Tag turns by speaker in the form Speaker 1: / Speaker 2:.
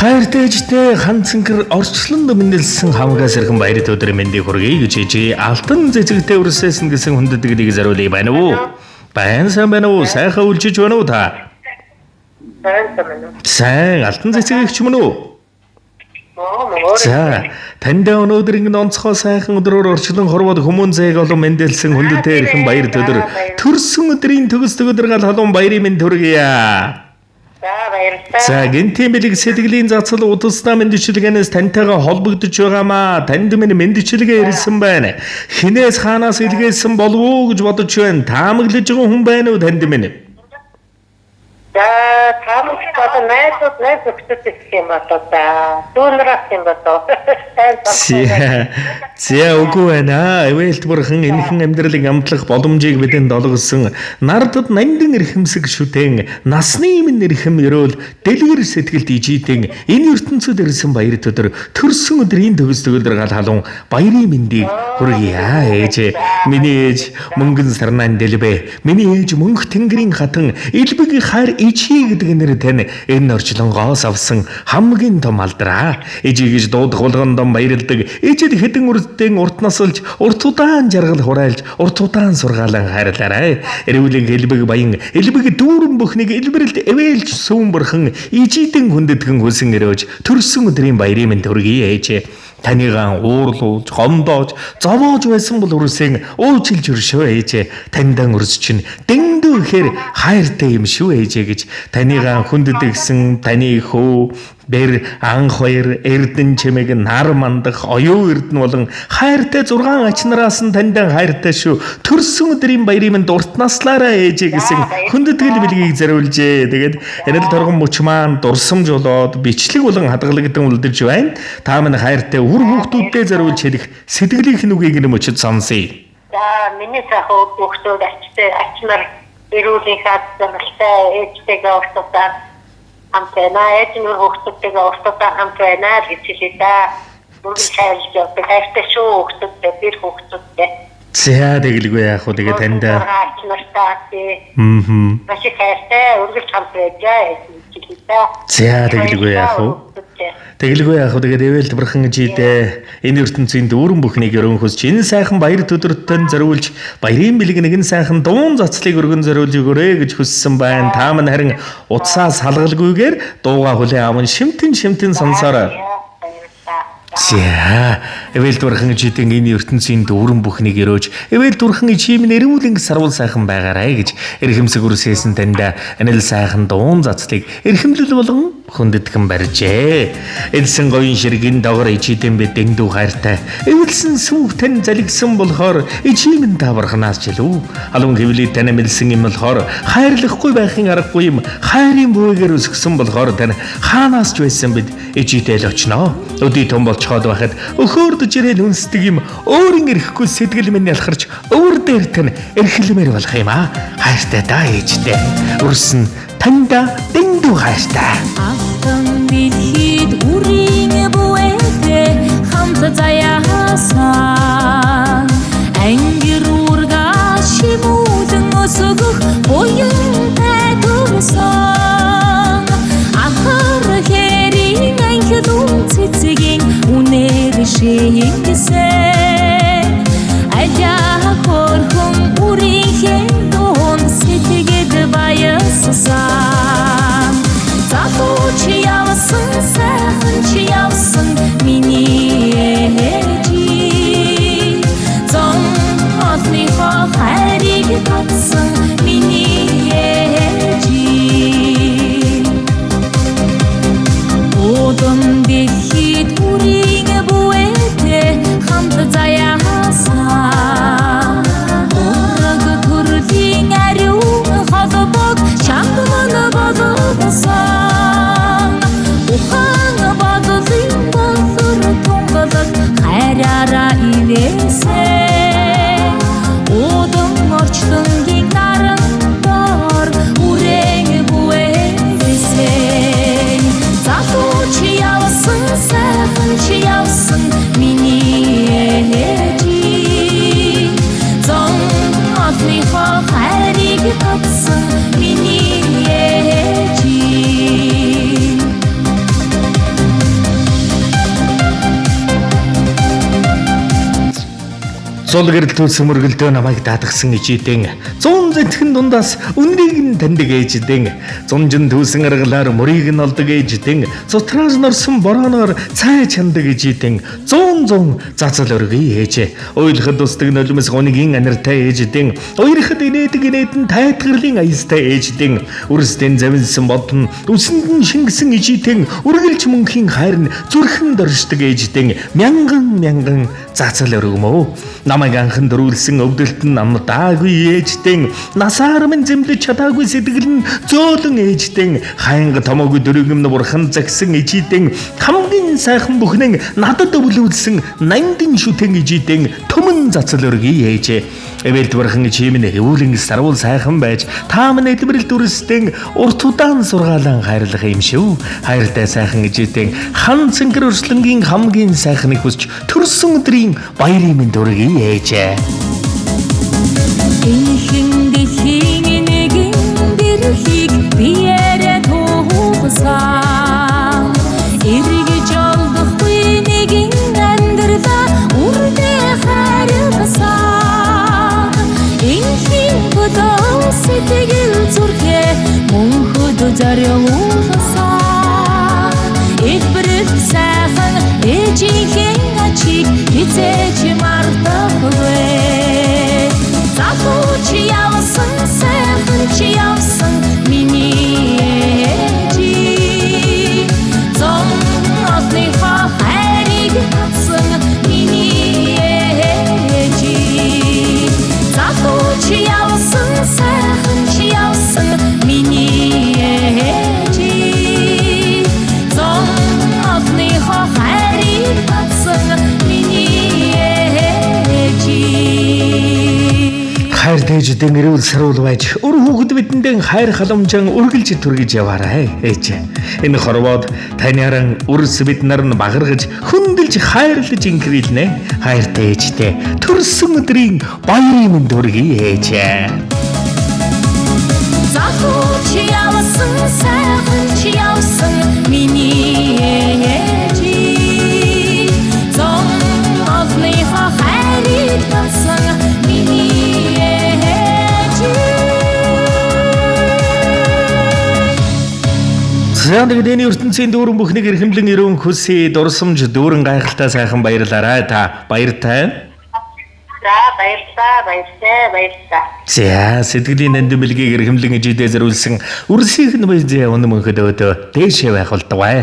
Speaker 1: Хайртай ээжтэй ханцангэр орчлон дүмнэлсэн хамгаас ирхэн баярт өдрийн мэндийг хүргэе гэж ээжээ алтан цэцэгтэй өрсөөсөн гэсэн хүндэтгэлийг заруулъя байна уу? Сайн байна уу? Сайхан үлжиж байна уу та? Сайн алтан цэцэгч мөн үү? За, танд өнөөдөр ингэ онцгой сайхан өдрөөр орчлон хорвоод хүмүүн зээг олон мэндэлсэн хүндэтэй ирхэн баярт өдөр төрсөн өдрийн төгсдөг өдөр гал халуун баярын мэнд хүргэе. За гинтийн бэлэг сэтгэлийн зацал удалснаа мэндчилгээнээс тантайгаа холбогдож байгаамаа. Танд минь мэндчилгээ ирсэн байна. Хинээс хаанаас илгээсэн болов уу гэж бодож байна. Таамаглаж байгаа хүн байна уу танд минь?
Speaker 2: За таамаглаж байгаа найз өгчөд гэх юм болоо да. Дүүнраас юм болоо.
Speaker 1: Зя үгүй байна. Эвэлт бурхан энэхэн амьдралын амтлах боломжийг бидэнд олгосон. Нардад нандин эрхэмсэг шүтэн насны минь эрхэм өрөөл дэлгэр сэтгэлд ижитэн энэ ертөнцид ирсэн баярт өдөр төрсөн өдрийн төгсдөг өдөр гал халуун баярын мэндийг хүргье ээж. Миний ээж мөнгөн сарнаан дэлбэ. Миний ээж мөнх тэнгэрийн хатан элбэг хайр ичи гэдэг нэр тань энэ орчлонгоос авсан хамгийн том алдраа. Ижигэж дуудах болгондон баярлдаг. Ээжэд хэдэн үрдэн урт насалж, урт удаан жаргал хураалж, урт удаан сургаалan хайрлаарай. Эрүүлэн элбэг баян, элбэг дүүрэн бүхнийг элбэрэлд эвэлж сүүн бурхан ижидэн хүндэтгэн хүсэн өрөөж төрсөн өдрийн баярын мэнд хүргэе ээжээ. Танийгаа уурлуулж, гомдоож, зовоож байсан бол үрсэн уучлж өршөө ээжээ. Таньдан өрс чинь дэндүү ихээр хайртай юм шүү ээжээ гэж танийгаа хүндэтгсэн таны хөө бэр анх хоёр эрдэн чимэг нар мандах оюу эрдэн болон хайртай 6 ачнараас нь таньдан хайртай шүү. Төрсөн өдрийн баярын мэнд урт наслаараа ээжээ гэсэн хүндэтгэл бэлгийг зориулжээ. Тэгээд энэл торгон мөч маань дурсамж болоод бичлэг болон хадгалагдсан үлдэж байна. Та минь хайртай үр хүүхдүүдтэй зориулж хэлэх сэтгэлийн нүгийг нэмэчд сонсъё.
Speaker 2: За миний сайхан хүүхдүүд ачнаар эрүүлийн хадгалтай ээжтэйгээ ортодаа хамт байна. Ээж нь хүүхдүүдтэйгээ ортодоо хамт байна гэж хэлээ да. Бүгд хайрлаж явдаг. Хайртай шүү хүүхдүүдтэй bir хүүхдүүдтэй.
Speaker 1: За тэгэлгүй яах вэ тэгээ танд.
Speaker 2: Маш их хайртай үргэлж хамт байжээ гэж хэлээ да.
Speaker 1: За тэгэлгүй яах вэ? Тэгэлгүй яах вэ тэгээд эвэлт бурхан жидээ энэ ертөнцийн дүүрэн бүхнийг өрөөнхөс энэ сайхан баяр төдөртөн зориулж баярын бэлэг нэгэн сайхан дуун цацлыг өргөн зориулж өгөөрэй гэж хүссэн байна. Та мань харин утсаас салгалгүйгээр дууга хүлээ аван шимтэн сонсоорой. За эвэлт бурхан жидээ энэ ертөнцийн дүүрэн бүхнийг өрөөж эвэлт бурхан чимэн эрүүлэн сарвал сайхан байгаарай гэж эрхэмсэг үрсээсэн танд анил сайхан дуун цацлыг эрхэмлэл болгон хүндэтгэн барьжээ. Элсэн гоён ширгэн догор ичидэн бэ дэндүү хайртай. Эвэлсэн сүв тань залгсан болохоор ичимэн та бурханаас ч илүү. Алуун хэвлий тань мэлсэн юм болохоор хайрлахгүй байхын аргагүй юм. Хайрын бүгээр өсгсөн болохоор тань хаанаас ч байсан бид ичидэл очноо. Өдий том болцоход байхад өхөөрдөж ирэл үнсдэг юм. Өөрийн эрэхгүй сэтгэл минь ялхарч өвөр дээр тань эрхлэмээр болох юм аа. Хайртай да ээжтэй. Өрсөн танда дэндүү хайртай.
Speaker 3: Алтан дэлхийд үрийн бүэтэй хамт заяасан ангир ургаш шимүүдэн өсгөх буянтай төрсөн ахар хэрийн ангидун цэцгийн үнээр шийгсэн аля хорхон үрийн дуун сэтгэд баяссан Чи явсан сайхан чи явсан миний ээжи зон отны хайрыг татсан миний ээжи Одон дэлхийд үрийн бүэтэй хамт
Speaker 1: Зул гэрэл төлсөн мөргөлдөө намайг даатгсан ижидэн 100 зэтхэн дундаас үннийг нь таньдаг ээждэн зунжин түүсэн аргалаар мөрийг нь олдог ээждэн цутраар норсон борооноор цай чандаг ижидэн 100 зацал өргөе ээж ойлоход устдаг нулимс гонигийн анартай ээждэн уйрахад инээдэн тайтгарлын аястай ээждэн үрстэн завинсан бодон үсэнд нь шингэсэн ижидэн үргэлж мөнхийн хайр нь зүрхэн доршдог ээждэн мянган зацал өргөмөө намайг анхан дөрүүлсэн өвдөлт нь амдаагүй ээждэн насаар минь зэмлэж чадаагүй сэтгэл нь зөөлөн ээждэн хаянга томоогүй дөрөгөмн бурхан загсан ижидэн хамгийн сайхан бүхнэн надад өвлүүлсэн нандин шүтэн ижидэн төмөн зацал өргөе ээж эвэлт бурхан чимэн өвлөн сарвал сайхан байж таамн эдбэрэл дүрстэн урт удаан сургаалan хайрлах юм шүү хайртай сайхан ижидэн хан цэнгэр өрслөнгийн хамгийн сайхныг хүсч төрсөн өдрийн баярын минь дүргий ээжээ.
Speaker 3: Инхэн дэлхийн нэгэн дэрхийг биеэрээ туухсан эргэж олдохгүй нэгэн амьдралаа үрдээ харилсан инхэн бодол сэтгэл зүрхээ мөнхөд зориулсан эдбэрэх сайхан ээжийнхэн ачиг хизээж мартахгүй Захуч явсан сайхан чи явсан миний ээжи зом отныхоо хайрыг татсан миний ээжи Захуч явсан сайхан чи явсан миний ээжи зом отныхоо хайрыг татсан миний ээжи
Speaker 1: Хайр дэждэн эрүүл саруул байж өр хүүхэд бидэндээ хайр халамжаан үргэлж түргэж яваарай ээж. Энэ хорвоод таньаран үрс бид нар нь багаргаж хөндлөж хайрлаж инхрийлнэ. Хайртай ээжтэй төрсөн өдрийн баярын минь дүргий ээж.
Speaker 3: Захуч явсан сайхан чи явсан миний ээжи зом отныхоо хайрыг татсан миний
Speaker 1: Зэндэгдэний ертөнцийн дүүрэн бүхнийг эрхэмлэн ирүүн хүсээ дурсамж дүүрэн гайхалтай сайхан баярлаарай та баяртай.
Speaker 2: За баярлалаа.
Speaker 1: За сэтгэлийн нандин бэлгийг эрхэмлэн ижидээ зориулсан үрсийнх нь байж өнө мөнхөд өөдөө дээшээ байх болдог бай.